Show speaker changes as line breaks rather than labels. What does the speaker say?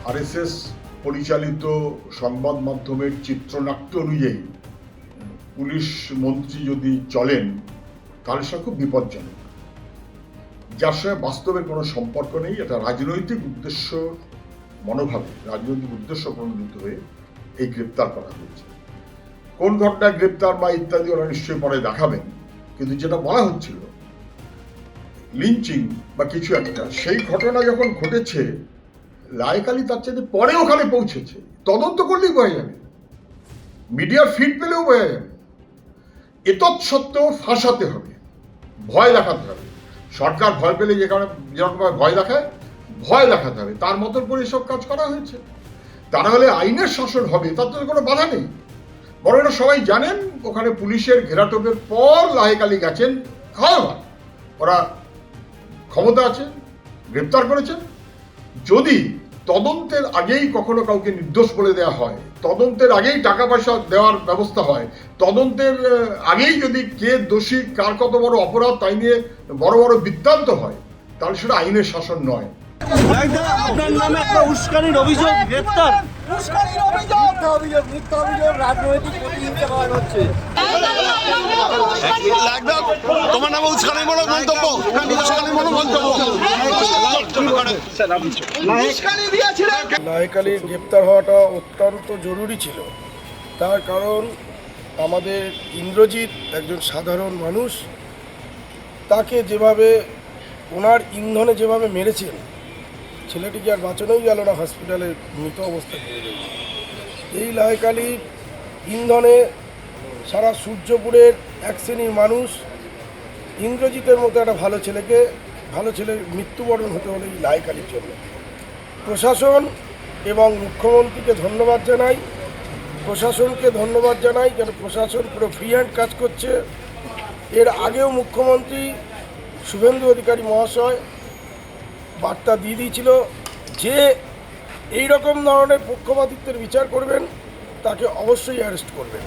RSS পরিচালিত সংবাদ মাধ্যমের চিত্রনাট্য অনুযায়ী পুলিশ মন্ত্রী যদি চলেন তাহলে সেটা খুব বিপজ্জনক, যার সঙ্গে বাস্তবের কোনো সম্পর্ক নেই। এটা রাজনৈতিক উদ্দেশ্য মনোভাবে, রাজনৈতিক উদ্দেশ্য প্রণোদিত হয়ে এই গ্রেপ্তার করা হয়েছে। কোন ঘটনায় গ্রেপ্তার বা ইত্যাদি ওরা নিশ্চয়ই পরে দেখাবেন, কিন্তু যেটা বলা হচ্ছিল লিঞ্চিং বা কিছু একটা, সেই ঘটনা যখন ঘটেছে লায়েক আলী তার চাইতে পরে ওখানে পৌঁছেছে, তদন্ত করলেই বোঝা যাবে, মিডিয়ার ফিড পেলেও বোঝা যাবে। এতৎসত্ত্বেও ফাঁসাতে হবে, ভয় দেখাতে হবে। সরকার ভয় পেলে যেরকম ভয় দেখায়, ভয় দেখাতে হবে। তার মতন করে এসব কাজ করা হয়েছে। তা না হলে আইনের শাসন হবে, তার তো কোনো বাধা নেই। বরং এটা সবাই জানেন, ওখানে পুলিশের ঘেরাটোপের পর লায়েক আলী গেছেন খাওয়া, ওরা ক্ষমতা আছে, গ্রেপ্তার করেছেন। যদি তদন্তের আগেই কখনো কাউকে নির্দোষ বলে দেওয়া হয়, তদন্তের আগেই টাকা পয়সা দেওয়ার ব্যবস্থা হয়, তদন্তের আগেই যদি কে দোষী, কার কত বড় অপরাধ তাই নিয়ে বড় বড় বৃত্তান্ত হয়, তাহলে সেটা আইনের শাসন নয়।
আপনার নামে একটা উস্কানির অভিযোগ, গ্রেপ্তার।
তোমার নামে উস্কানিমূলক মন্তব্য,
লায়েক আলীর গ্রেপ্তার হওয়াটা অত্যন্ত জরুরি ছিল। তার কারণ আমাদের ইন্দ্রজিৎ একজন সাধারণ মানুষ, তাকে যেভাবে ওনার ইন্ধনে যেভাবে মেরেছেন, ছেলেটিকে আর বাঁচানোই গেল না, হসপিটালে মৃত অবস্থায় পড়ে রয়েছে। এই লায়েক আলীর ইন্ধনে সারা সূর্যপুরের এক শ্রেণীর মানুষ ইন্দ্রজিতের মতো একটা ভালো ছেলের মৃত্যুবরণ হতে হলো এই লায়েক আলীর জন্য। প্রশাসন এবং মুখ্যমন্ত্রীকে ধন্যবাদ জানাই, প্রশাসনকে ধন্যবাদ জানাই, কেন প্রশাসন পুরো ফ্রি হ্যান্ড কাজ করছে। এর আগেও মুখ্যমন্ত্রী শুভেন্দু অধিকারী মহাশয় বার্তা দিয়ে দিয়েছিল যে এই রকম ধরনের পক্ষপাতিত্বের বিচার করবেন, তাকে অবশ্যই অ্যারেস্ট করবেন।